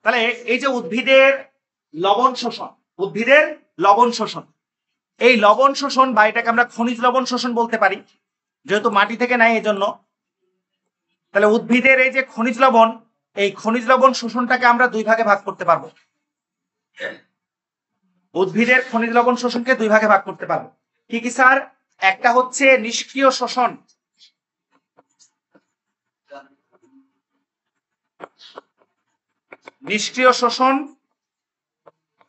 তাহলে এই যে উদ্ভিদের লবণ শোষণ, উদ্ভিদের লবণ শোষণ, এই লবণ শোষণ বা এটাকে আমরা খনিজ লবণ শোষণ বলতে পারি, যেহেতু মাটি থেকে নেয় এই জন্য। তাহলে উদ্ভিদের এই যে খনিজ লবণ, এই খনিজ লবণ শোষণটাকে আমরা দুই ভাগে ভাগ করতে পারবো। উদ্ভিদের খনিজ লবণ শোষণকে দুই ভাগে ভাগ করতে পারবো। কি কি স্যার? একটা হচ্ছে নিষ্ক্রিয় শোষণ, নিষ্ক্রিয় শোষণ।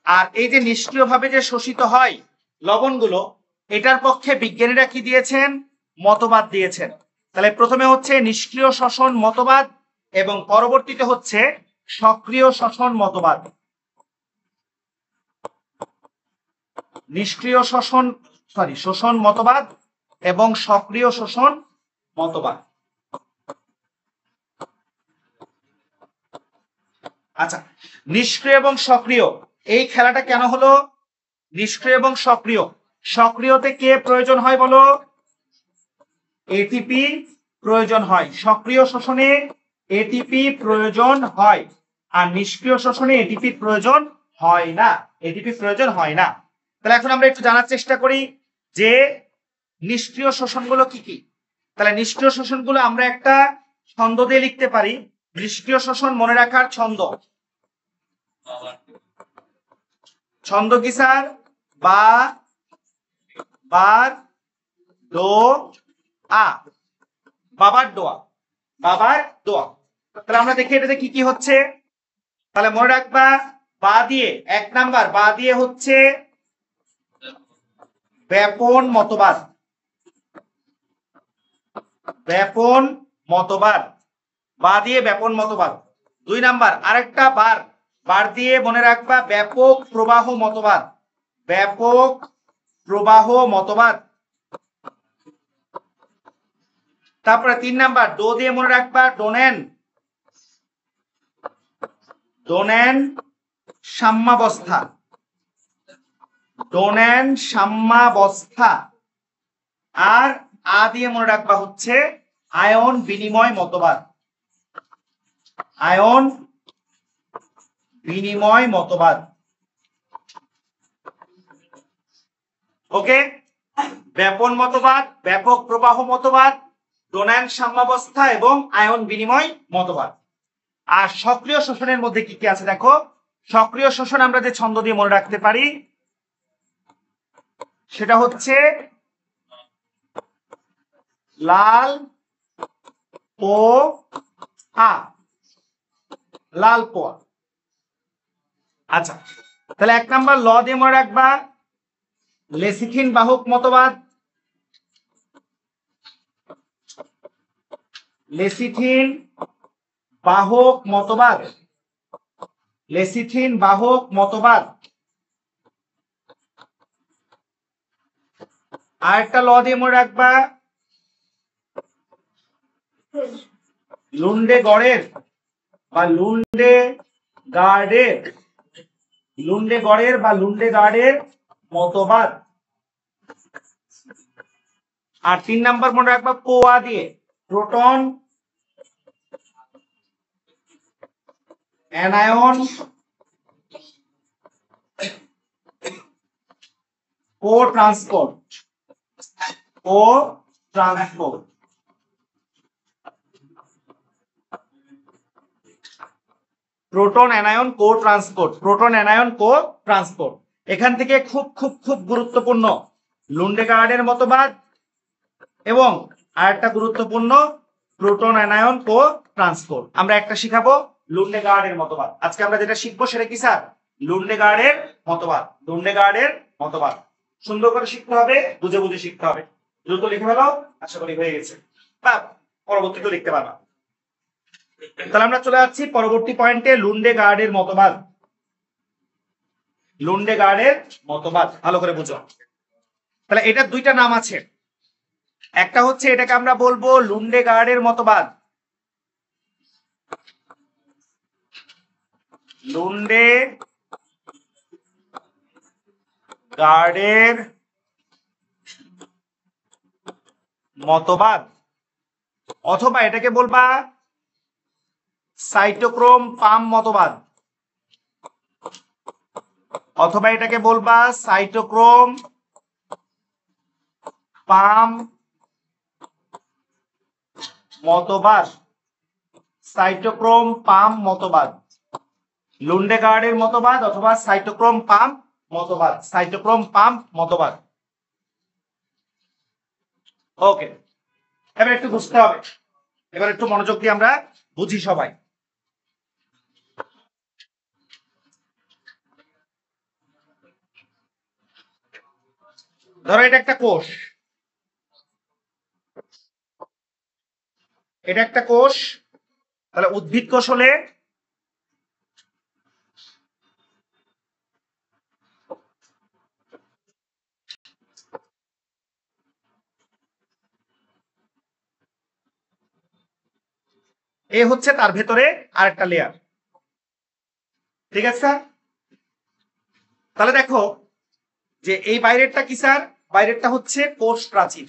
আর এই যে নিষ্ক্রিয়ভাবে যে শোষিত হয় লবণগুলো, এটার পক্ষে বিজ্ঞানীরা কি দিয়েছেন? মতবাদ দিয়েছেন। তাহলে প্রথমে হচ্ছে নিষ্ক্রিয় শোষণ মতবাদ এবং পরবর্তীতে হচ্ছে সক্রিয় শোষণ মতবাদ। নিষ্ক্রিয় শোষণ শোষণ মতবাদ এবং সক্রিয় শোষণ মতবাদ। আচ্ছা, নিষ্ক্রিয় এবং সক্রিয় এই খেলাটা কেন হলো? নিষ্ক্রিয় এবং সক্রিয়, সক্রিয়তে কে প্রয়োজন হয় বলো? এটিপি প্রয়োজন হয়। সক্রিয় শোষণে এটিপি প্রয়োজন হয়, আর নিষ্ক্রিয় শোষণে এটিপি প্রয়োজন হয় না, এটিপি প্রয়োজন হয় না। তাহলে এখন আমরা একটু জানার চেষ্টা করি যে নিষ্ক্রিয় শোষণগুলো কি কি। তাহলে নিষ্ক্রিয় শোষণগুলো আমরা একটা ছন্দ দিয়ে লিখতে পারি। নিষ্ক্রিয় শোষণ মনে রাখার ছন্দ, ছন্দ কি স্যার? বা, বার, দো, আ, বাবার দোয়া, বাবার দোয়া। তাহলে আমরা দেখি এটাতে কি কি হচ্ছে। তাহলে মনে রাখবা, বা দিয়ে এক নাম্বার, বা দিয়ে হচ্ছে ব্যাপন মতবাদ, ব্যাপন মতবাদ, বা দিয়ে ব্যাপন মতবাদ। দুই নাম্বার আরেকটা বার, বার দিয়ে মনে রাখবা ব্যাপক প্রবাহ মতবাদ, ব্যাপক প্রবাহ মতবাদ। তারপরে তিন নাম্বার দো দিয়ে মনে রাখবা ডোনেন, ডোনেন সাম্যাবস্থা, ডোনেন সাম্যাবস্থা। আর আ দিয়ে মনে রাখবা হচ্ছে আয়ন বিনিময় মতবাদ, আয়ন বিনিময় মতবাদ। ওকে, ব্যাপন মতবাদ, ব্যাপক প্রবাহ মতবাদ, ডোনায়ন সাম্যাবস্থা এবং আয়ন বিনিময় মতবাদ। আর সক্রিয় শোষণের মধ্যে কি কি আছে দেখো। সক্রিয় শোষণ আমরা যে ছন্দ দিয়ে মনে রাখতে পারি সেটা হচ্ছে লাল ও আ, লাল পোয়া। আচ্ছা, তাহলে এক নাম্বার ল দিয়ে মনে রাখবা লেসিথিন বাহক মতবাদ, লেসিথিন বাহক মতবাদ, লেসিথিন বাহক মতবাদ। আর একটা ল দিয়ে মনে রাখবা লুন্ডে গড়ের বা লুন্ডে গার্ডের, লুন্ডে গড়ের বা লুন্ডে গার্ডের মতবাদ। আর তিন নাম্বার মনে রাখবা পোয়া দিয়ে প্রোটন অ্যানায়ন ও ট্রান্সপোর্ট, ও ট্রান্সপোর্ট। প্রোটন অ্যানায়ন কো ট্রান্সপোর্ট, প্রোটন অ্যানায়ন কো ট্রান্সপোর্ট। এখান থেকে খুব খুব খুব গুরুত্বপূর্ণ লুন্ডেগার্ডের মতবাদ এবং আরেকটা গুরুত্বপূর্ণ প্রোটন অ্যানায়ন কো ট্রান্সপোর্ট। আমরা একটা শিখাবো লুন্ডেগার্ডের মতবাদ। আজকে আমরা যেটা শিখবো সেটা কি স্যার? লুন্ডেগার্ডের মতবাদ, লুন্ডেগার্ডের মতবাদ। সুন্দর করে শিখতে হবে, বুঝে বুঝে শিখতে হবে। দ্রুত লিখে ফেলো, আশা করি হয়ে গেছে, বা পরবর্তীতে লিখতে পারবা। তাহলে আমরা চলে যাচ্ছি পরবর্তী পয়েন্টে, লুন্ডেগার্ডের মতবাদ। লুন্ডেগার্ডের মতবাদ ভালো করে বুঝো। তাহলে এটার দুইটা নাম আছে, একটা হচ্ছে এটাকে আমরা বলবো লুন্ডেগার্ডের মতবাদ, লুন্ডেগার্ডের মতবাদ, অথবা এটাকে বলবা সাইটোক্রোম পাম মতবাদ, অথবা এটাকে বলবা সাইটোক্রোম পাম মতবাদ, সাইটোক্রোম পাম মতবাদ, লুন্ডেগার্ডের মতবাদ অথবা সাইটোক্রোম পাম মতবাদ, সাইটোক্রোম পাম মতবাদ। ওকে, এবার একটু বুঝতে হবে, এবার একটু মনোযোগ দিয়ে আমরা বুঝি সবাই। ধরো এটা একটা কোষ, এটা একটা কোষ, তাহলে উদ্ভিদ কোষ হলে এ হচ্ছে তার ভেতরে আরেকটা লেয়ার, ঠিক আছে স্যার? তাহলে দেখো যে এই বাইরেরটা কি স্যার? বাইরেরটা হচ্ছে কোষ প্রাচীর,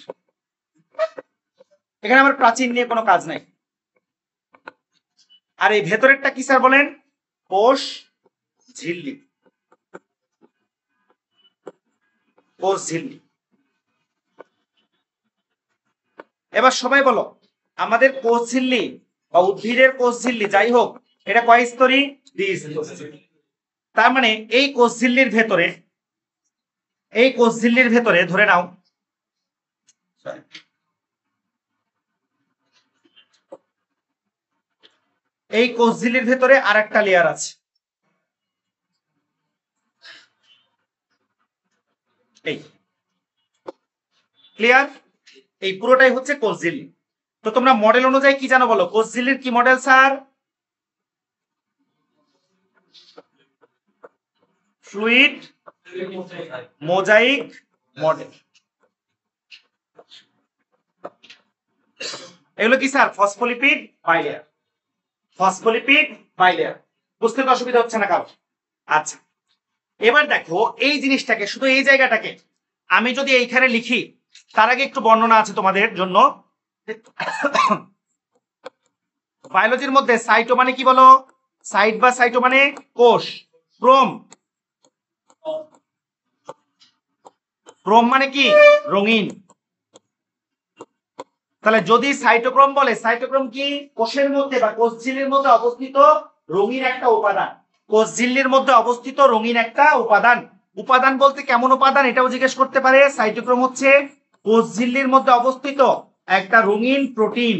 এখানে আমার প্রাচীর নিয়ে কোনো কাজ নাই। আর এই ভেতরেরটা কি স্যার বলেন? কোষ ঝিল্লি, কোষ ঝিল্লি। এবার সবাই বলো, আমাদের কোষ ঝিল্লি বা উদ্ভিদের কোষ ঝিল্লি যাই হোক, এটা কয় স্তরী? দ্বিস্তরী। তার মানে এই কোষ ঝিল্লির ভেতরে, এই কোষ ঝিল্লির ভেতরে ধরে নাও এই কোষ ঝিল্লির ভেতরে আরেকটা লেয়ার আছে, এই ক্লিয়ার? এই পুরোটাই হচ্ছে কোষ ঝিল্লি। তো তোমরা মডেল অনুযায়ী কি জানো বলো? কোষ ঝিল্লির কি model sir? Fluid mosaic model. এগুলো কি sir? Phospholipid bilayer, phospholipid bilayer. বুঝতে তো অসুবিধা হচ্ছে না কারো? আচ্ছা, এবার দেখো এই জিনিসটাকে, শুধু এই জায়গাটাকে আমি যদি এইখানে লিখি, তার আগে একটু বর্ণনা আছে তোমাদের জন্য। বায়োলজির মধ্যে সাইটো মানে কি বলো? সাইট বা সাইটো মানে কোষ, ক্রোম, ক্রোম মানে কি? রঙিন। তাহলে যদি সাইটোক্রোম বলে, সাইটোক্রোম কি? কোষের মধ্যে বা কোষ ঝিল্লির মধ্যে অবস্থিত রঙিন একটা উপাদান, কোষ ঝিল্লির মধ্যে অবস্থিত রঙিন একটা উপাদান। উপাদান বলতে কেমন উপাদান এটাও জিজ্ঞেস করতে পারে। সাইটোক্রোম হচ্ছে কোষ ঝিল্লির মধ্যে অবস্থিত একটা রঙিন প্রোটিন।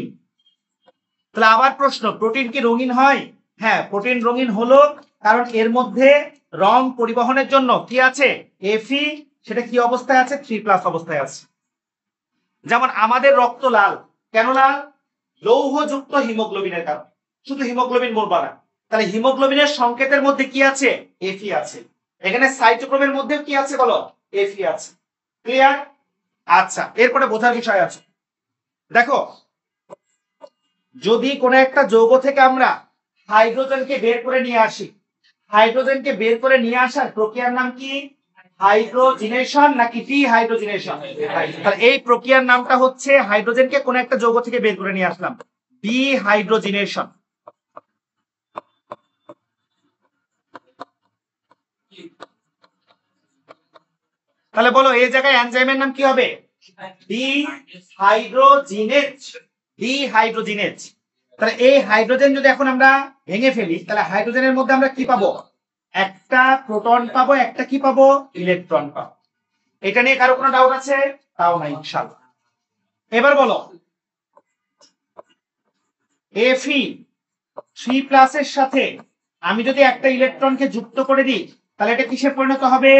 তাহলে আবার প্রশ্ন, প্রোটিন কি রঙিন হয়? হ্যাঁ, প্রোটিন রঙিন হলো কারণ এর মধ্যে রং পরিবহনের জন্য কি আছে? এফি। সেটা কি অবস্থায় আছে? 3+ অবস্থায় আছে। যেমন আমাদের রক্ত লাল, কেন লাল? লৌহযুক্ত হিমোগ্লোবিনের কারণে। শুধু হিমোগ্লোবিন বলবা না, তাহলে হিমোগ্লোবিনের সংকেতের মধ্যে কি আছে? এফি আছে। এখানে সাইটোক্রোমের মধ্যে কি আছে বলো? এফি আছে। ক্লিয়ার? আচ্ছা, এরপরে বোঝার বিষয় আছে। দেখো, যদি কোনো একটা যৌগ থেকে আমরা হাইড্রোজেনকে বের করে নিয়ে আসি, হাইড্রোজেনকে বের করে নিয়ে আসার প্রক্রিয়ার নাম কি? হাইড্রোজিনেশন নাকি ডিহাইড্রোজিনেশন? তাহলে এই প্রক্রিয়ার নামটা হচ্ছে, হাইড্রোজেনকে কোন একটা যৌগ থেকে বের করে নিয়ে আসলাম, ডিহাইড্রোজিনেশন। তাহলে বলো এই জায়গায় এনজাইমের নাম কি হবে? Dehydrogenase, dehydrogenase. তাহলে এই হাইড্রোজেন যদি এখন আমরা ভেঙে ফেলি, তাহলে হাইড্রোজেনের মধ্যে আমরা কি পাবো? একটা প্রোটন পাবো, একটা কি পাবো? ইলেকট্রন পাবো। এটা নিয়ে কারো কোনো ডাউট আছে? তাও নাই ইনশাআল্লাহ। এবার বলো, Fe3+ এর সাথে আমি যদি একটা ইলেকট্রনকে যুক্ত করে দিই, তাহলে এটা কিসে পরিণত হবে?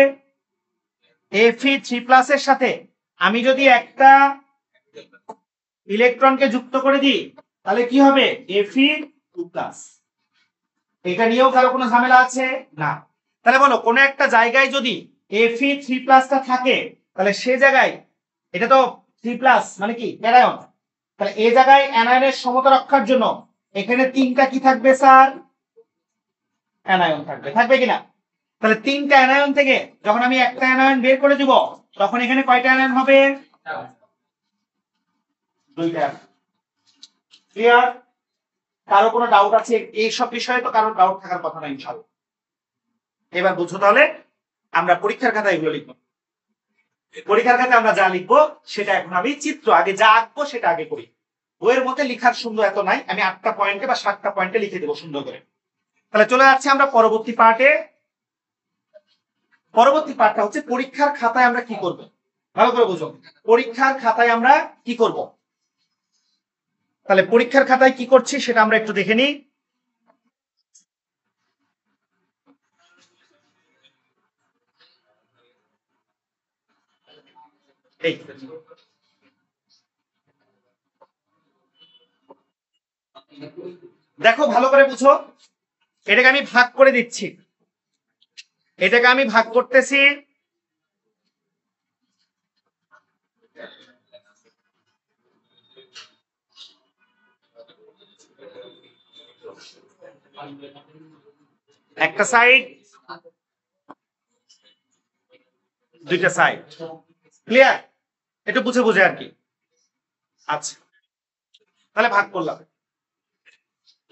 Fe3+ এর সাথে আমি যদি একটা ইলেকট্রনকে যুক্ত করে দিই, তাহলে কি হবে? Fe2+। এটা নিয়েও কারো কোনো ঝামেলা আছে? না। তাহলে বলো, কোনো একটা জায়গায় যদি Fe3+টা থাকে, তাহলে সে জায়গায়, এটা তো 3+ মানে কি? অ্যানায়ন। তাহলে এই জায়গায় অ্যানায়নের সমতা রক্ষার জন্য এখানে 3টা কি থাকবে স্যার? অ্যানায়ন থাকবে, থাকবে কিনা? তাহলে 3টা অ্যানায়ন থেকে যখন আমি একটা অ্যানায়ন বের করে দিব, তখন এখানে কয়টা অ্যানায়ন হবে? 2টা। ক্লিয়ার? কারো কোনো ডাউট আছে এই সব বিষয়ে? তো কারো ডাউট থাকার কথা না ইনশাআল্লাহ। এবার বুঝো তাহলে আমরা পরীক্ষার খাতায় এগুলো লিখবো। পরীক্ষার খাতায় আমরা যা লিখবো সেটা এখন আমি চিত্র আগে যা আঁকবো সেটা আগে করি। বইয়ের মধ্যে লিখার সুন্দর এত নাই, আমি 8টা পয়েন্টে বা 7টা পয়েন্টে লিখে দেবো সুন্দর করে। তাহলে চলে যাচ্ছে আমরা পরবর্তী পার্টে। পরবর্তী পার্টটা হচ্ছে পরীক্ষার খাতায় আমরা কি করব। ভালো করে বুঝো, পরীক্ষার খাতায় আমরা কি করব। তাহলে পরীক্ষার খাতায় কি করছি সেটা আমরা একটু দেখে নিই। দেখো ভালো করে বুঝো, এটাকে আমি ভাগ করে দিচ্ছি, এটাকে আমি ভাগ করতেছি একটা সাইড দুইটা সাইড। ক্লিয়ার? একটু বুঝে বুঝে আর কি। আচ্ছা, তাহলে ভাগ করলাম।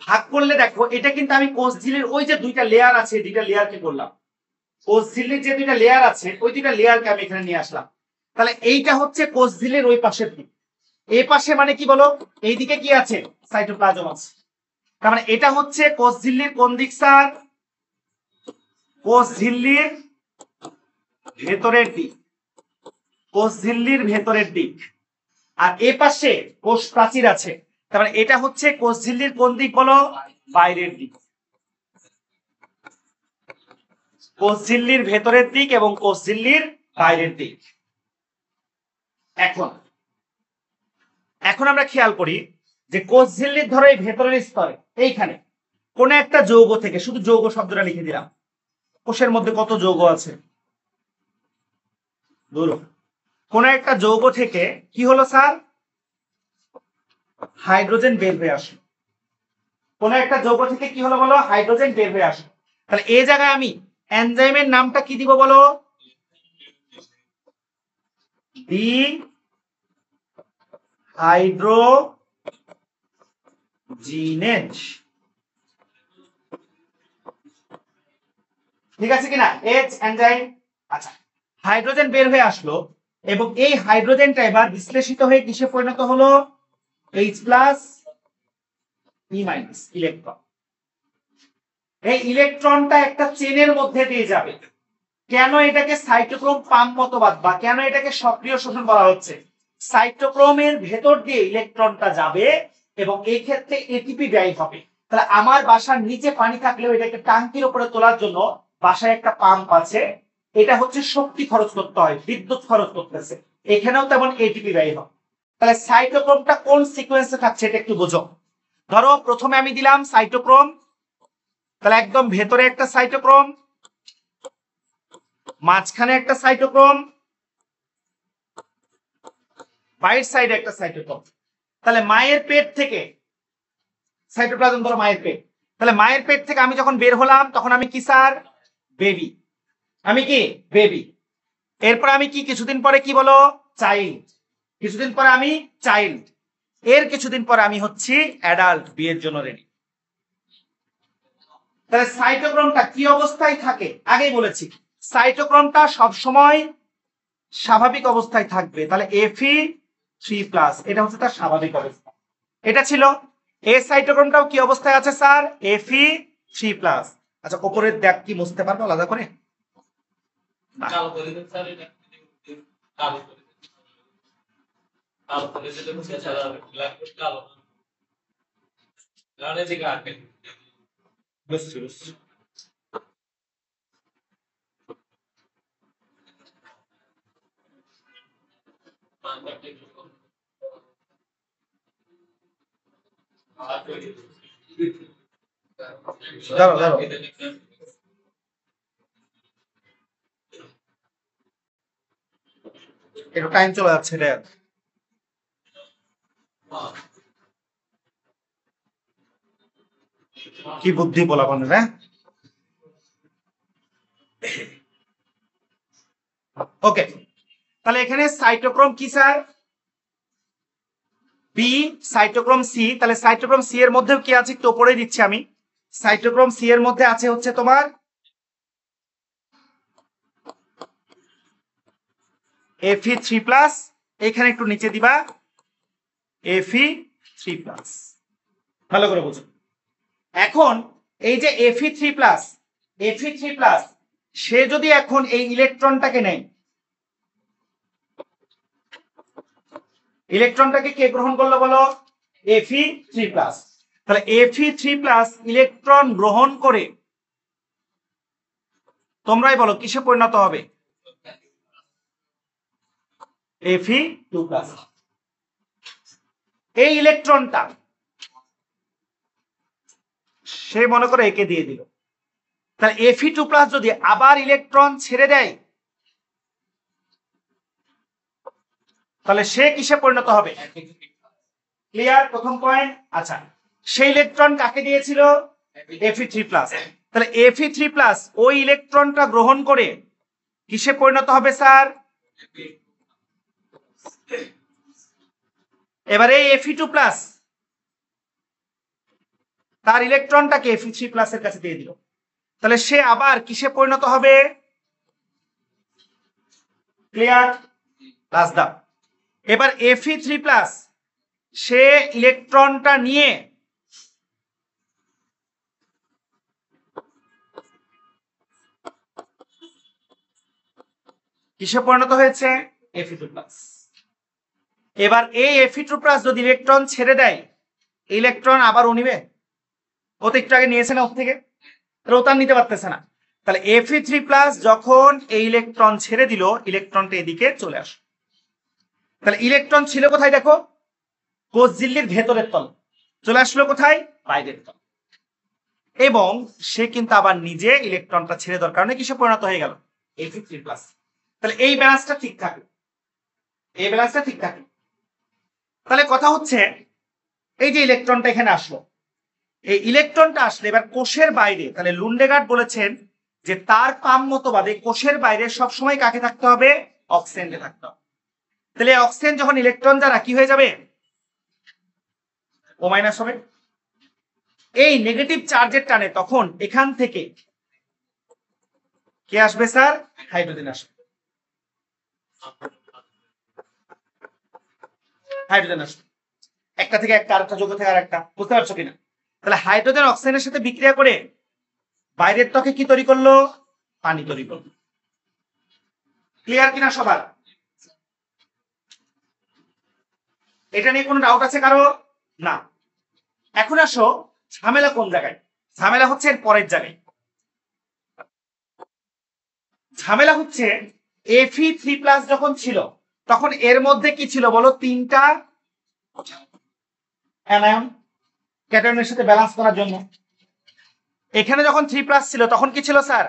ভাগ করলে দেখো এটা কিন্তু আমি কোষ ঝিল্লির ওই যে দুইটা লেয়ার আছে, দুইটা লেয়ারকে করলাম। কোষ ঝিল্লির যে দুইটা লেয়ার আছে ওই দুইটা লেয়ারকে আমি এখানে নিয়ে আসলাম। তাহলে এইটা হচ্ছে কোষ ঝিল্লির ওই পাশের দিক। এই পাশে মানে কি বলো, এইদিকে কি আছে? সাইটোপ্লাজম আছে। তার মানে এটা হচ্ছে কোষ ঝিল্লির কোন দিক স্যার? কোষ ঝিল্লির ভেতরের দিক। কোষ ঝিল্লির ভেতরের দিক। আর এ পাশে কোষ প্রাচীর আছে, তার মানে এটা হচ্ছে কোষ ঝিল্লির কোন দিক বলো? বাইরের দিক। কোষ ঝিল্লির ভেতরের দিক এবং কোষ ঝিল্লির বাইরের দিক। এখন এখন আমরা খেয়াল করি যে কোষ ঝিল্লির ধরো এই ভেতরের স্তরে এইখানে কোন একটা যৌগ থেকে, শুধু যৌগ শব্দটা লিখে দিলাম, কোষের মধ্যে কত যৌগ আছে? কোন একটা যৌগ থেকে কি হলো স্যার? হাইড্রোজেন বের হয়ে আসলো। কোন একটা যৌগ থেকে কি হলো বলো? হাইড্রোজেন বের হয়ে আসলো। তাহলে এই জায়গায় আমি এনজাইমের নামটা কি দিব বলো? ডি হাইড্রোজিনেজ। ঠিক আছে কিনা? H enzyme. আচ্ছা, হাইড্রোজেন বের হয়ে আসলো এবং এই হাইড্রোজেনটা এবার বিশ্লেষিত হয়ে কিসে পরিণত হলো? H plus E minus electron. এই ইলেকট্রনটা একটা চেনের মধ্যে দিয়ে যাবে। কেন এটাকে সাইটোক্রোম পাম্প মতবাদ বা কেন এটাকে সক্রিয় শোষণ বলা হচ্ছে? সাইটোক্রোমের ভেতর দিয়ে ইলেকট্রনটা যাবে এবং এই ক্ষেত্রে এটিপি ব্যয় হবে। তাহলে আমার বাসার নিচে পানি থাকলেও এটাকে ট্যাঙ্কির উপরে তোলার জন্য বাসায় একটা পাম্প আছে। এটা হচ্ছে শক্তি খরচ করতে হয়, বিদ্যুৎ খরচ করতেছে, এখানেও তেমন এটিপি ব্যয় হবে। তাহলে সাইটোক্রোমটা কোন সিকোয়েন্সে থাকছে এটা একটু বোঝো। ধরো প্রথমে আমি দিলাম সাইটোক্রোম, তাহলে একদম ভেতরে একটা সাইটোক্রোম, মাঝখানে একটা সাইটোক্রোম, বাইরের সাইডে একটা সাইটোক্রোম। তাহলে মায়ের পেট থেকে সাইটোপ্লাজম, ধরো মায়ের পেট, তাহলে মায়ের পেট থেকে আমি যখন বের হলাম তখন আমি কি স্যার? বেবি। আমি কি? বেবি। এরপর আমি কি কিছুদিন পরে কি বলো? চাইল্ড। কিছুদিন পরে আমি চাইল্ড। এর কিছুদিন পরে আমি হচ্ছি অ্যাডাল্ট, বিয়ের জন্য রেডি। তাহলে সাইটোক্রোমটা কি অবস্থায় থাকে? আগেই বলেছি সাইটোক্রোমটা সবসময় স্বাভাবিক অবস্থায় থাকবে। তাহলে Fe3+, এটা হচ্ছে তার স্বাভাবিক অবস্থা। এটা ছিল। এই সাইটোক্রোমটাও কি অবস্থায় আছে স্যার? Fe3+। আচ্ছা, উপরের দাগ কি মুছতে পারবো আলাদা করে? দাঁড়াও দাঁড়াও, একটু টাইম চলে যাচ্ছে রে। কি বুদ্ধি বলা বন্ধু, হ্যাঁ। ওকে, তাহলে এখানে সাইটোক্রোম কি স্যার? বি। Cytochrome C. তাহলে সাইটোক্রোম সি এর মধ্যেও কি আছে একটু উপরে দিচ্ছি আমি। সাইটোক্রোম সি এর মধ্যে আছে হচ্ছে তোমার Fe3+, এখানে একটু নিচে দিবা Fe3+। ভালো করে বুঝুন। এখন এই যে Fe3+, সে যদি এখন এই ইলেকট্রনটাকে নেয়, ইলেকট্রনটাকে কে গ্রহণ করলো বলো? Fe3+। তাহলে Fe3+ ইলেকট্রন গ্রহণ করে তোমরাই বলো কিসে পরিণত হবে? Fe2+। এই ইলেকট্রনটা সে মনে করে একে দিয়ে দিল, তাহলে Fe2+ যদি আবার ইলেকট্রন ছেড়ে দেয় তাহলে সে কিসে পরিণত হবে? ক্লিয়ার? প্রথম পয়েন্ট। আচ্ছা, সেই ইলেকট্রন কাকে দিয়েছিল? Fe3+। তাহলে Fe3+ ওই ইলেকট্রনটা গ্রহণ করে কিসে পরিণত হবে স্যার? এবারে Fe2+ তার ইলেকট্রনটাকে Fe3+ এর কাছে দিয়ে দিল, তাহলে সে আবার কিসে পরিণত হবে? ক্লিয়ার? লাস্ট দাও। এবার Fe3+ সে ইলেকট্রনটা নিয়ে কিসে পরিণত হয়েছে? Fe2+। এবার এই Fe2+ যদি ইলেকট্রন ছেড়ে দেয়, ইলেকট্রন আবার ও নিবে? ও তো একটু আগে নিয়েছে না ওর থেকে, তাহলে ও তার নিতে পারতেছে না। তাহলে Fe3+ যখন এই ইলেকট্রন ছেড়ে দিল, ইলেকট্রনটা এদিকে চলে আসে। তাহলে ইলেকট্রন ছিল কোথায় দেখো? কোষ ঝিল্লির ভেতরের তল, চলে আসলো কোথায়? বাইরের তল। এবং সে কিন্তু আবার নিজে ইলেকট্রনটা ছেড়ে দেওয়ার কারণে কিসে পরিণত হয়ে গেল? Fe3+। তাহলে এই ব্যালেন্সটা ঠিক থাকে, এই ব্যালেন্সটা ঠিক থাকে। তাহলে কথা হচ্ছে এই যে ইলেকট্রনটা এখানে আসলো, এই ইলেকট্রনটা আসলে এবার কোষের বাইরে, তাহলে লুন্ডেগার্ড বলেছেন যে তার কাম মতবাদে কোষের বাইরে সবসময় কাকে থাকতে হবে? অক্সিজেনকে থাকতে হবে। তাহলে অক্সিজেন যখন ইলেকট্রন দ্বারা কি হয়ে যাবে? O- হবে। এই নেগেটিভ চার্জের টানে তখন এখান থেকে কে আসবে স্যার? হাইড্রোজেন আসবে। হাইড্রোজেন আসবে, একটা থেকে একটা, আরেকটা যৌগ থেকে আরেকটা। বুঝতে পারছো কিনা? তাহলে হাইড্রোজেন অক্সিজেনের সাথে বিক্রিয়া করে বাইরের ত্বকে কি তৈরি করলো? পানি তৈরি করলো। ক্লিয়ার কিনা সবার? এটা নিয়ে কোনো ডাউট আছে কারো? না। এখন আসো, ঝামেলা কোন জায়গায়? ঝামেলা হচ্ছে এর পরের জায়গায়। ঝামেলা হচ্ছে Fe3+ যখন ছিল তখন এর মধ্যে কি ছিল বলো? তিনটা অ্যানায়ন, ক্যাটায়নের সাথে ব্যালেন্স করার জন্য। এখানে যখন 3+ ছিল তখন কি ছিল স্যার?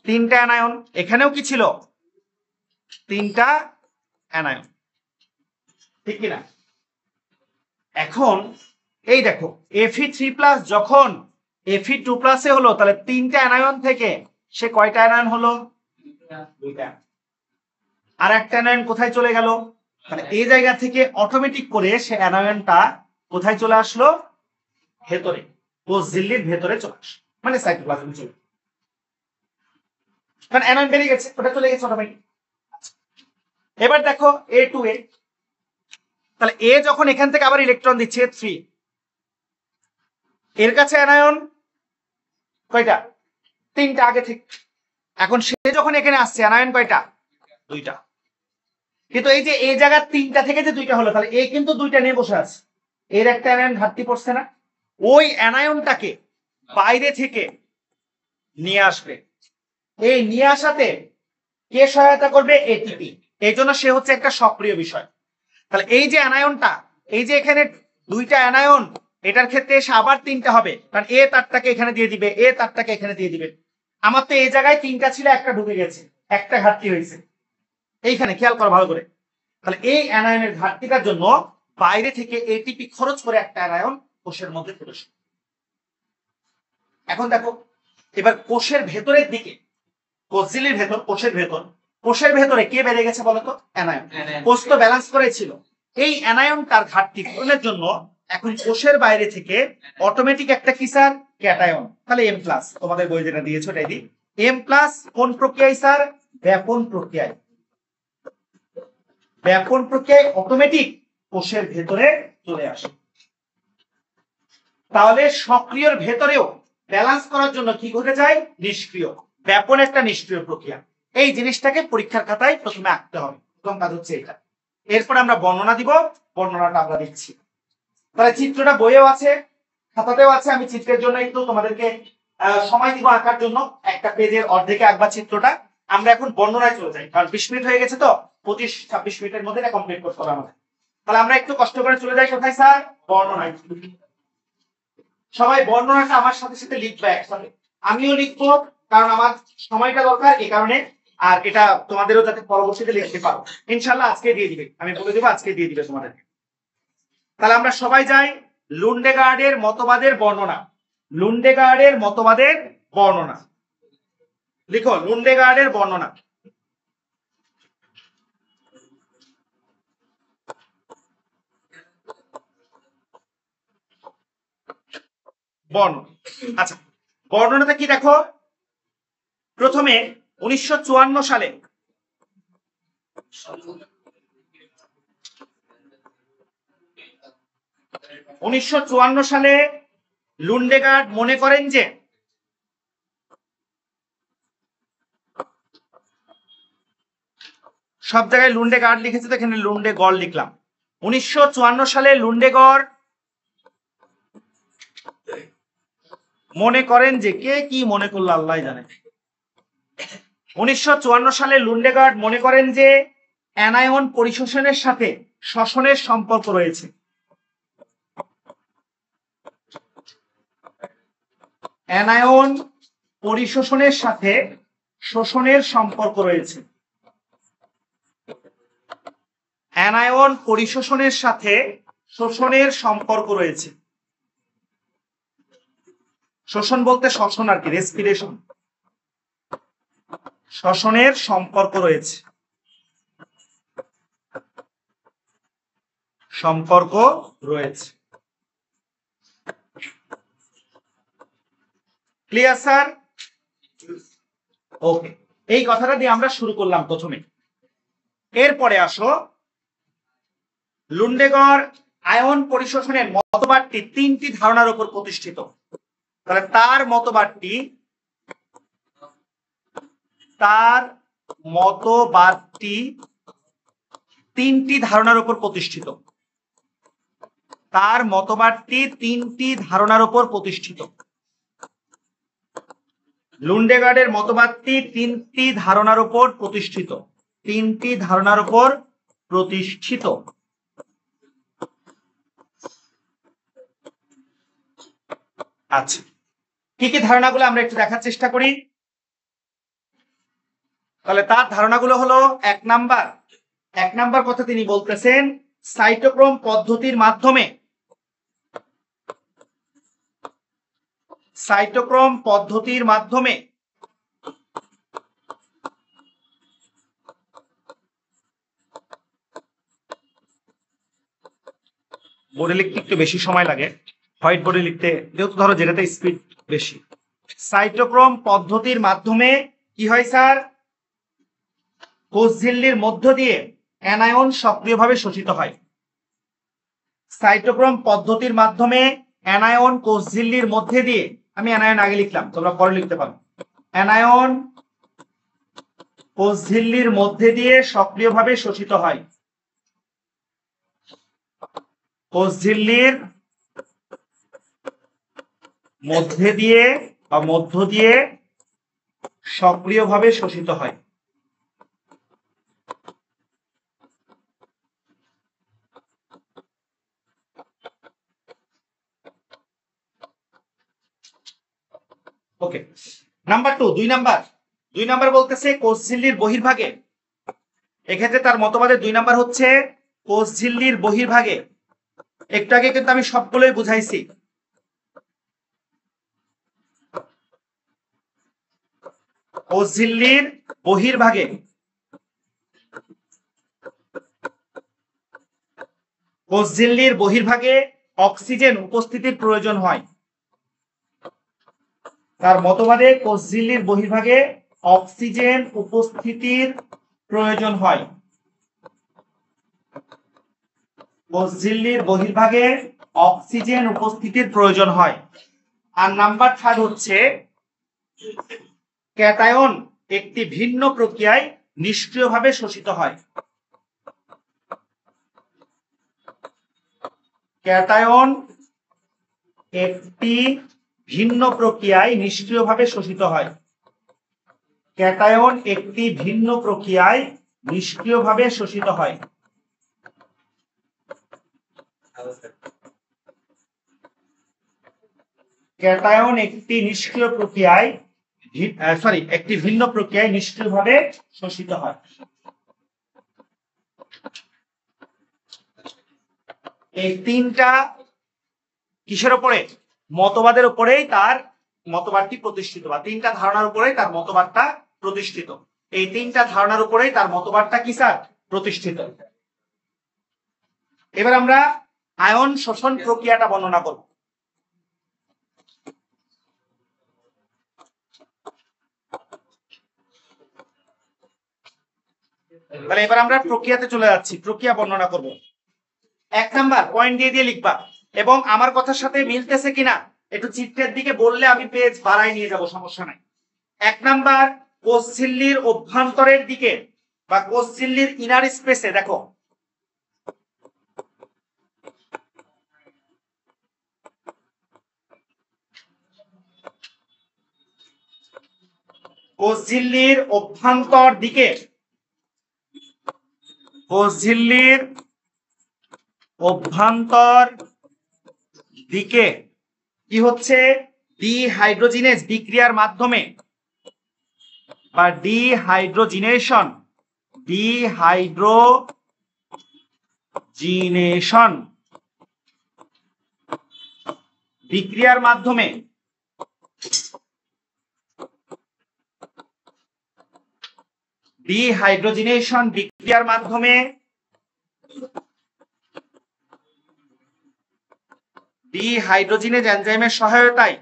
তিনটা অ্যানায়ন। এখানেও কি ছিল? তিনটা অ্যানায়ন, ঠিক কিনা? এখন এই দেখো Fe3+ যখন Fe2+ এ হলো, তাহলে তিনটা অ্যানায়ন থেকে সে কয়টা অ্যানায়ন হলো? দুইটা। আর একটা অ্যানায়ন কোথায় চলে গেল? তাহলে এই জায়গা থেকে অটোমেটিক করে সে অ্যানায়নটা কোথায় চলে আসলো? ভেতরে, কোষ ঝিল্লির ভেতরে চলে আসলো, মানে সাইটোপ্লাজমে চলে। কারণ অ্যানায়ন বেরিয়ে গেছে, ওটা চলে গেছে অটোমেটিক। এবার দেখো A2A, তাহলে এ যখন এখান থেকে আবার ইলেকট্রন দিচ্ছে 3, এর কাছে অ্যানায়ন কয়টা? তিনটা আগে থেকে। এখন সে যখন এখানে আসছে অ্যানায়ন কয়টা? দুইটা। কিন্তু এই যে এই জায়গার তিনটা থেকে যে দুইটা হলো, তাহলে এ কিন্তু দুইটা নিয়ে বসে আছে, এর একটা অ্যানায়ন ঘাটতি পড়ছে না? ওই অ্যানায়নটাকে বাইরে থেকে নিয়ে আসবে। এই নিয়ে আসাতে কে সহায়তা করবে? এটিপি। এই জন্য সে হচ্ছে একটা সক্রিয় বিষয়। তাহলে এই যে অ্যানায়নটা, এই যে এখানে দুইটা অ্যানায়ন, এটার ক্ষেত্রে এসে আবার তিনটা হবে, কারণ এ তারটাকে এখানে দিয়ে দিবে, এ তারটাকে এখানে দিয়ে দিবে। আমার তো এই জায়গায় তিনটা ছিল, একটা ঢুকে গেছে, একটা ঘাটতি হয়েছে এইখানে, খেয়াল করো ভালো করে। তাহলে এই অ্যানায়নের ঘাটতিটার জন্য বাইরে থেকে এটিপি খরচ করে একটা অ্যানায়ন কোষের মধ্যে প্রবেশ। এখন দেখো এবার কোষের ভেতরের দিকে, কোষ ঝিল্লির ভেতর, কোষের ভেতরে কে বেড়ে গেছে বলতো? অ্যানায়ন। কোষ তো ব্যালেন্স করেই ছিল, এই অ্যানায়নটার ঘাটতি পূরণের জন্য এখন কোষের বাইরে থেকে অটোমেটিক একটা কি স্যার? ক্যাটায়ন। তাহলে M+, তোমাদের বই যেটা দিয়েছো এটাই দিই। M+ কোন প্রক্রিয়ায় স্যার? ব্যাপন প্রক্রিয়ায়। ব্যাপন প্রক্রিয়ায় অটোমেটিক কোষের ভেতরে চলে আসে। তাহলে সক্রিয়র ভেতরেও ব্যালেন্স করার জন্য কি ঘটে যায়? নিষ্ক্রিয়। ব্যাপন একটা নিষ্ক্রিয় প্রক্রিয়া। এই জিনিসটাকে পরীক্ষার খাতায় প্রথমে আঁকতে হবে। প্রথম কাজ হচ্ছে এটা। এরপর আমরা বর্ণনা দিব, বর্ণনাটা আমরা দিচ্ছি। তাহলে চিত্রটা বইয়েও আছে, খাতাতেও আছে। আমি চিত্রের জন্য একটু তোমাদেরকে সময় দিব আঁকার জন্য। একটা পেজের অর্ধেকে আঁকবা চিত্রটা। আমরা এখন বর্ণনায় চলে যাই, কারণ 20 মিনিট হয়ে গেছে, তো 25-26 মিনিটের মধ্যে এটা কমপ্লিট করতে হবে আমাদের। তাহলে আমরা একটু কষ্ট করে চলে যাই কোথায় স্যার? বর্ণনায়। সবাই বর্ণনাটা আমার সাথে সাথে লিখবে একসাথে। আমিও লিখবো, কারণ আমার সময়টা দরকার এই কারণে। আর এটা তোমাদেরও যাতে পরবর্তীতে লিখতে পারো। ইনশাল্লাহ আজকে দিয়ে দিবে, আমি বলে দেবো আজকে দিয়ে দিবে তোমাদেরকে। তাহলে আমরা সবাই যাই লুন্ডেগার্ডের মতবাদের বর্ণনা। লুন্ডেগার্ডের মতবাদের বর্ণনা লিখো, লুন্ডেগার্ডের বর্ণনা। বর্ণনা, আচ্ছা বর্ণনাটা কি দেখো। প্রথমে 1954 সালে লুন্ডেগার্ড মনে করেন যে সব জায়গায় লুন্ডেগার্ড লিখেছে, তো এখানে লুন্ডেগড় লিখলাম। 1954 সালে লুন্ডেগড় মনে করেন যে, কে কি মনে করলো আল্লাহ জানে। 1954 সালে লুন্ডেগার্ড মনে করেন যে অ্যানায়ন পরিশোষণের সাথে শ্বসনের সম্পর্ক রয়েছে। অ্যানায়ন পরিশোষণের সাথে শোষণের সম্পর্ক রয়েছে। অ্যানায়ন পরিশোষণের সাথে শোষণের সম্পর্ক রয়েছে। শোষণ বলতে শ্বসন আর কি, রেসপিরেশন। শ্বসনের সম্পর্ক রয়েছে, সম্পর্ক রয়েছে। Clear sir? ওকে, এই কথাটা দিয়ে আমরা শুরু করলাম প্রথমে। এরপরে আসো, লুন্ডেগড় আয়ন পরিশোষণের মতবাদটি 3টি ধারণার উপর প্রতিষ্ঠিত। তাহলে তার মতবাদটি 3টি ধারণার উপর প্রতিষ্ঠিত। তার মতবাদটি 3টি ধারণার উপর প্রতিষ্ঠিত। লুন্ডেগার্ডের মতবাদটি 3টি ধারণার উপর প্রতিষ্ঠিত। 3টি ধারণার উপর প্রতিষ্ঠিত। আচ্ছা, কি কি ধারণাগুলো আমরা একটু দেখার চেষ্টা করি। তাহলে তার ধারণাগুলো হলো, এক নাম্বার কথা তিনি বলতেছেন, সাইটোক্রোম পদ্ধতির মাধ্যমে বোর্ডে লিখতে একটু বেশি সময় লাগে, হোয়াইট বোর্ডে লিখতে, যেহেতু ধরো যেটাতে স্পিড বেশি। সাইটোক্রোম পদ্ধতির মাধ্যমে কি হয় স্যার? কোষঝিল্লির মধ্য দিয়ে অ্যানায়ন সক্রিয়ভাবে শোষিত হয়। সাইটোক্রোম পদ্ধতির মাধ্যমে অ্যানায়ন কোষঝিল্লির মধ্যে দিয়ে, আমি অ্যানায়ন আগে লিখলাম, তোমরা পরে লিখতে পারো। অ্যানায়ন কোষঝিল্লির মধ্যে দিয়ে সক্রিয়ভাবে শোষিত হয়। কোষঝিল্লির মধ্য দিয়ে সক্রিয়ভাবে শোষিত হয়। ওকে, নাম্বার 2, 2 নাম্বার বলতেছে কোষঝিল্লির বহির্ভাগে। এক্ষেত্রে তার মতবাদের 2 নাম্বার হচ্ছে কোষঝিল্লির বহির্ভাগে। একটু আগে কিন্তু আমি সবগুলোই বুঝাইছি। কোষঝিল্লির বহির্ভাগে অক্সিজেন উপস্থিতির প্রয়োজন হয়। তার মতবাদে কোষঝিল্লির বহির্ভাগে অক্সিজেন উপস্থিতির প্রয়োজন হয়। কোষ ঝিল্লির বহির্ভাগে অক্সিজেন উপস্থিতির প্রয়োজন হয়। আর নাম্বার 3 হচ্ছে ক্যাটায়ন একটি ভিন্ন প্রক্রিয়ায় নিষ্ক্রিয়ভাবে শোষিত হয়। ক্যাটায়ন একটি ভিন্ন প্রক্রিয়ায় নিষ্ক্রিয়ভাবে শোষিত হয়। ক্যাটায়ন একটি ভিন্ন প্রক্রিয়ায় নিষ্ক্রিয়ভাবে শোষিত হয়। ক্যাটায়ন একটি নিষ্ক্রিয় প্রক্রিয়ায় একটি ভিন্ন প্রক্রিয়ায় নিষ্ক্রিয়ভাবে শোষিত হয়। এই তিনটা কিসের উপরে? মতবাদের উপরেই তার মতবাদটি প্রতিষ্ঠিত, বা তিনটা ধারণার উপরেই তার মতবাদটা প্রতিষ্ঠিত। এই তিনটা ধারণার উপরেই তার মতবাদটা কি স্যার? প্রতিষ্ঠিত। এবার আমরা আয়ন শোষণ প্রক্রিয়াটা বর্ণনা করব। তাহলে এবার আমরা প্রক্রিয়াতে চলে যাচ্ছি, প্রক্রিয়া বর্ণনা করব। 1 নাম্বার পয়েন্ট দিয়ে দিয়ে লিখবা, এবং আমার কথার সাথে মিলতেছে কিনা একটু চিত্রের দিকে বললে আমি পেজ বাড়াই নিয়ে যাব, সমস্যা নাই। 1 নাম্বার, কোষ ঝিল্লির অভ্যন্তরের দিকে বা কোষ ঝিল্লির ইনার স্পেসে দেখো কোষ ঝিল্লির অভ্যন্তর দিকে, কোষ ঝিল্লির অভ্যন্তর দিকে কি হচ্ছে? ডিহাইড্রোজিনেজ বিক্রিয়ার মাধ্যমে বা ডিহাইড্রোজিনেশন বিক্রিয়ার মাধ্যমে ডিহাইড্রোজিনেশন বিক্রিয়ার মাধ্যমে ডিহাইড্রোজিনেজ এনজাইমের সহায়তায়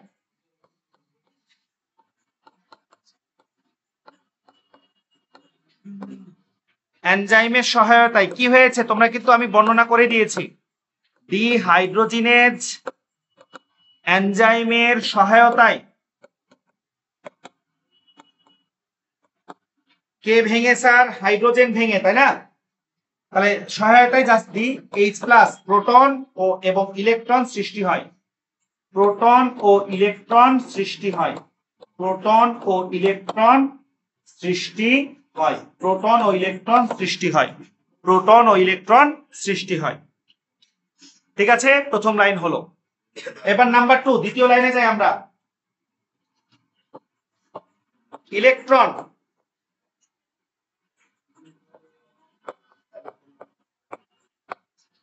কি হয়েছে? তোমরা কিন্তু আমি বর্ণনা করে দিয়েছি। ডিহাইড্রোজিনেজ এনজাইমের সহায়তায় কে ভেঙে স্যার? হাইড্রোজেন ভেঙে, তাই না? তাহলে সহায়তায় just D H plus proton ও এবং ইলেকট্রন সৃষ্টি হয়। প্রোটন ও ইলেকট্রন সৃষ্টি হয়। প্রোটন ও ইলেকট্রন সৃষ্টি হয়। প্রোটন ও ইলেকট্রন সৃষ্টি হয়। প্রোটন ও ইলেকট্রন সৃষ্টি হয়। ঠিক আছে, প্রথম লাইন হলো। এবার নাম্বার 2, দ্বিতীয় লাইনে যাই আমরা। ইলেকট্রন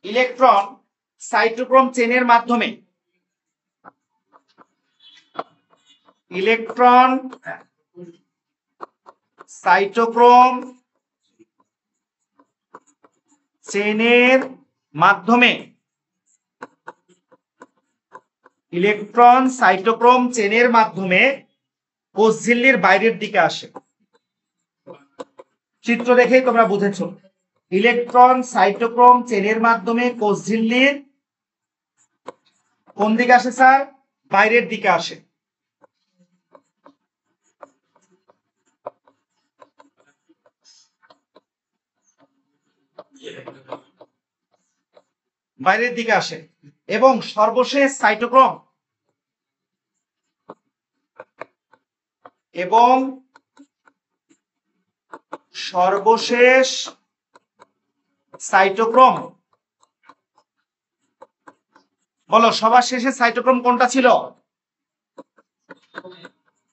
ইলেকট্রন সাইটোক্রোম চেনের মাধ্যমে ইলেকট্রন সাইটোক্রোম চেনের মাধ্যমে ইলেকট্রন সাইটোক্রোম চেনের মাধ্যমে কোষ ঝিল্লির বাইরের দিকে আসে। চিত্র দেখেই তোমরা বুঝেছো, ইলেকট্রন সাইটোক্রোম চেনের মাধ্যমে কোষ ঝিল্লির কোন দিকে আসে স্যার? বাইরের দিকে আসে। বাইরের দিকে আসে এবং সর্বশেষ সাইটোক্রোম বলো, সবার শেষে সাইটোক্রোম কোনটা ছিল?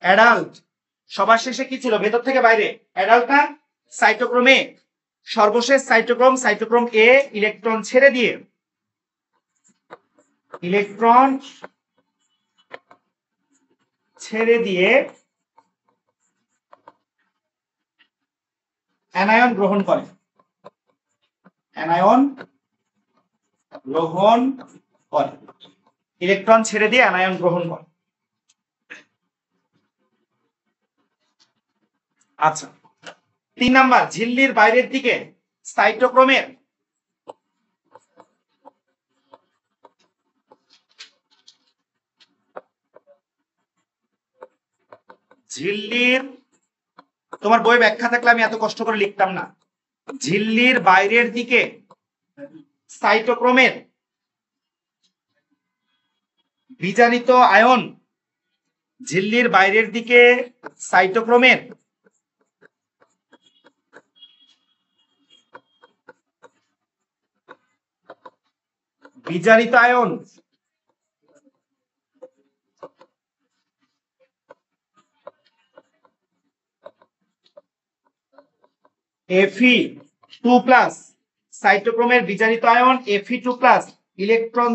অ্যাডাল্ট। সবার শেষে কি ছিল? ভেতর থেকে বাইরে অ্যাডাল্ট না? সাইটোক্রোমে সর্বশেষ সাইটোক্রোম এ ইলেকট্রন ছেড়ে দিয়ে অ্যানায়ন গ্রহণ করে। ইলেকট্রন ছেড়ে দিয়ে অ্যানায়ন গ্রহণ করে। আচ্ছা, 3 নাম্বার, ঝিল্লির বাইরের দিকে সাইটোক্রোমের ঝিল্লির, তোমার বই ব্যাখ্যা থাকলে আমি এত কষ্ট করে লিখতাম না। ঝিল্লির বাইরের দিকে সাইটোক্রোমের বিজারিত আয়ন, ঝিল্লির বাইরের দিকে সাইটোক্রোমের বিজারিত আয়ন Fe2+, সাইটোক্রোমের বিজারিত আয়ন Fe2+ ইলেকট্রন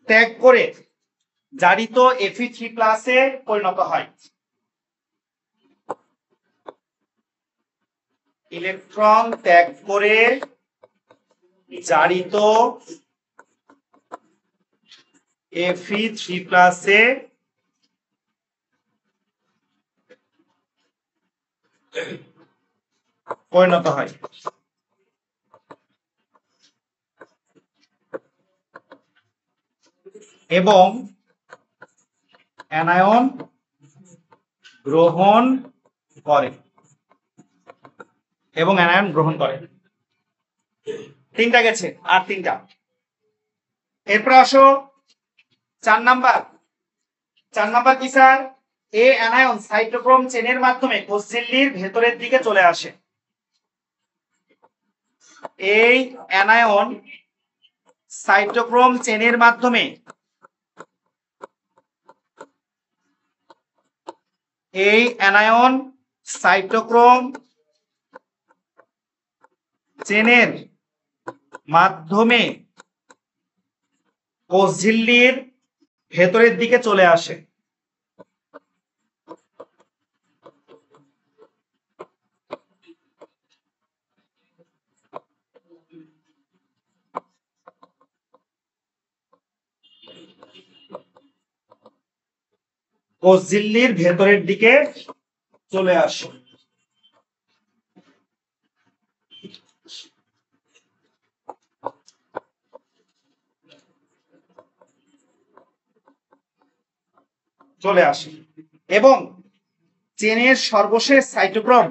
ত্যাগ করে জারিত Fe3+ এ পরিণত হয়। ইলেকট্রন ত্যাগ করে জারিত Fe3+ এ পরিণত হয়। এবং অ্যানায়ন গ্রহণ করে। তিনটা গেছে, আর তিনটা। এরপর আসো 4 নাম্বার। 4 নাম্বার কি স্যার? এই অ্যানায়ন সাইটোক্রোম চেনের মাধ্যমে কোষঝিল্লির ভেতরের দিকে চলে আসে। এই অ্যানায়ন সাইটোক্রোম চেনের মাধ্যমে কোষঝিল্লির ভেতরের দিকে চলে আসে। কোষঝিল্লির ভেতরের দিকে চলে আসে। এবং চেনের সর্বশেষ সাইটোক্রোম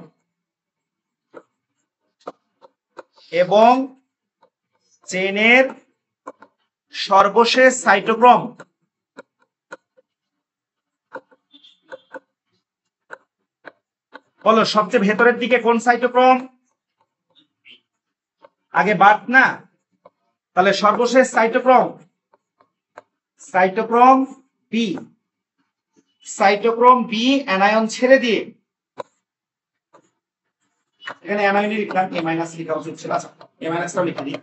বলো সবচেয়ে ভেতরের দিকে কোন সাইটোক্রোম? আগে বাদ না, তাহলে সর্বশেষ cytochrome B. Cytochrome B anion ছেড়ে দিয়ে, এখানে অ্যানায়নই লিখলাম, এ মাইনাস লেখা উচিত ছিল, আচ্ছা এ মাইনাসটাও লিখে দিই।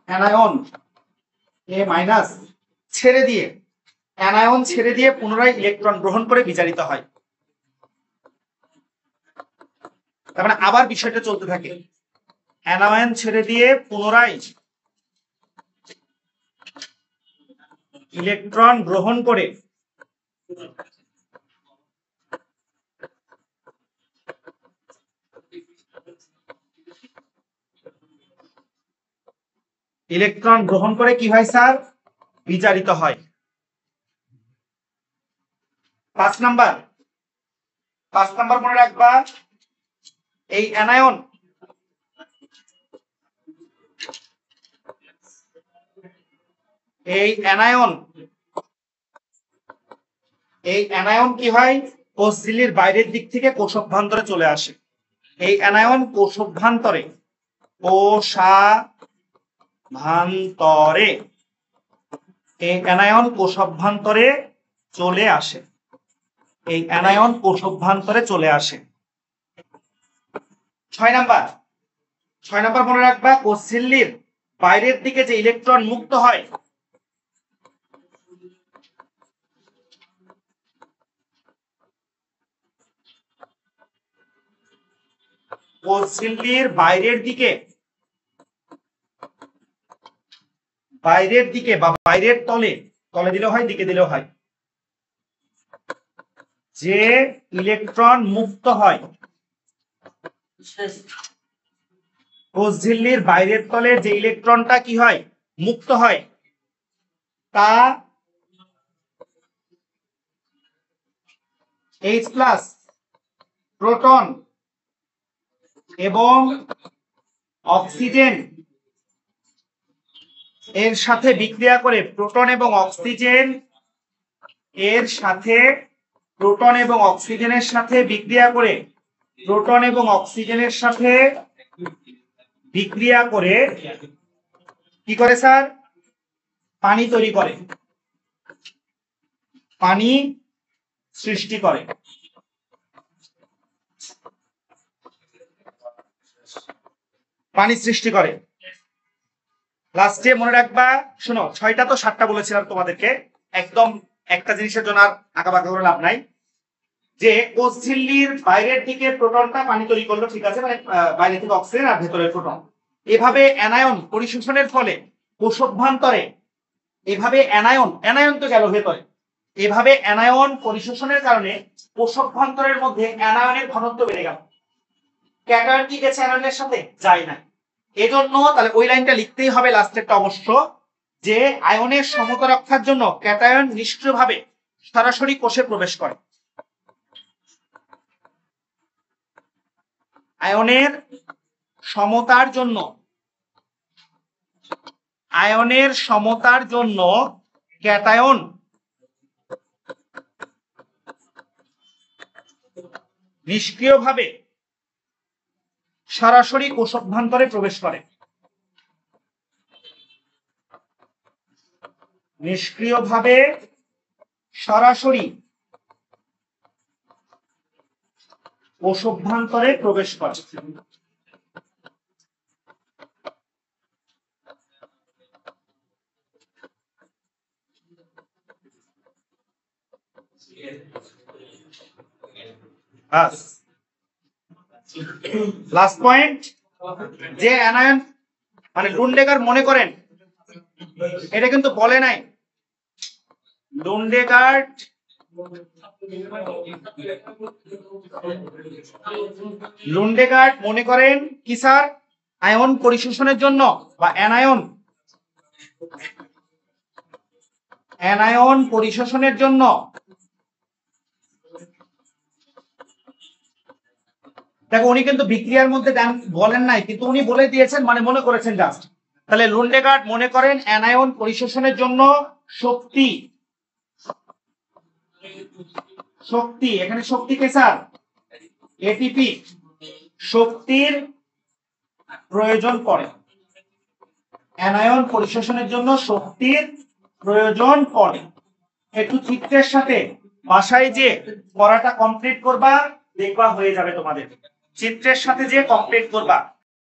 অ্যানায়ন এ মাইনাস ছেড়ে দিয়ে পুনরায় ইলেকট্রন গ্রহণ করে বিজারিত হয়। তার মানে আবার বিষয়টা চলতে থাকে। অ্যানায়ন ছেড়ে দিয়ে পুনরায় ইলেকট্রন গ্রহণ করে কি হয় স্যার? বিজারিত হয়। 5 নাম্বার মনে রাখবা, এই অ্যানায়ন কি হয়? কোষঝিল্লির বাইরের দিক থেকে কোষাভ্যন্তরে চলে আসে। এই অ্যানায়ন কোষাভ্যন্তরে চলে আসে। 6 নাম্বার মনে রাখবা, কোষঝিল্লির বাইরের দিকে যে ইলেকট্রন মুক্ত হয়, কোষঝিল্লির বাইরের দিকে বা বাইরের তলে দিলেও হয়, দিকে দিলেও হয়, যে ইলেকট্রন মুক্ত হয়, কোষঝিল্লির বাইরের তলে যে ইলেকট্রনটা কি হয়? মুক্ত হয়, তা H প্লাস প্রোটন এবং অক্সিজেন এর সাথে বিক্রিয়া করে প্রোটন এবং অক্সিজেন এর সাথে প্রোটন এবং অক্সিজেনের সাথে বিক্রিয়া করে প্রোটন এবং অক্সিজেনের সাথে বিক্রিয়া করে কি করে স্যার? পানি তৈরি করে, পানি সৃষ্টি করে। পানি সৃষ্টি করে। লাস্টে মনে রাখবা, শোনো 6টা তো 7টা বলেছিলাম তোমাদেরকে, একদম একটা জিনিসের জন্য আর আঁকাবাঁকা করে লাভ নাই। যে কোষ ঝিল্লির বাইরের দিকে প্রোটনটা পানি তৈরি করলো, ঠিক আছে, মানে বাইরে থেকে অক্সিজেন আর ভেতরের প্রোটন। এভাবে অ্যানায়ন পরিশোষণের ফলে কোষাভ্যন্তরে, এভাবে অ্যানায়ন তো গেল ভেতরে, এভাবে অ্যানায়ন পরিশোষণের কারণে কোষাভ্যন্তরের মধ্যে অ্যানায়নের ঘনত্ব বেড়ে গেল। ক্যাটায়ন কি গেছে অ্যানায়নের সাথে? যায় না। এজন্য তাহলে ওই লাইনটা লিখতেই হবে লাস্টেরটা অবশ্য, যে আয়নের সমতা রক্ষার জন্য ক্যাটায়ন নিষ্ক্রিয়ভাবে সরাসরি কোষে প্রবেশ করে। আয়নের সমতার জন্য, আয়নের সমতার জন্য ক্যাটায়ন নিষ্ক্রিয়ভাবে সরাসরি কোষাভ্যন্তরে প্রবেশ করে। নিষ্ক্রিয়ভাবে সরাসরি কোষাভ্যন্তরে প্রবেশ করে। লাস্ট পয়েন্ট, যে অ্যানায়ন মানে লুন্ডেগার মনে করেন, এটা কিন্তু বলে নাই, লুন্ডেগার্ড মনে করেন কি স্যার? আয়ন পরিশোষণের জন্য বা অ্যানায়ন পরিশোষণের জন্য দেখো, উনি কিন্তু বিক্রিয়ার মধ্যে বলেন নাই, কিন্তু উনি বলে দিয়েছেন, মানে মনে করেছেন জাস্ট। তাহলে লুন্ডেগার্ড মনে করেন অ্যানায়ন পরিশোষণের জন্য শক্তি, এখানে শক্তি কে স্যার? এটিপি শক্তির প্রয়োজন পড়ে। অ্যানায়ন পরিশোষণের জন্য শক্তির প্রয়োজন পড়ে। একটু চিত্রের সাথে বাসায় যে পড়াটা কমপ্লিট করবা, দেখবা হয়ে যাবে তোমাদের। চিত্রের সাথে যে কমপ্লিট করবা,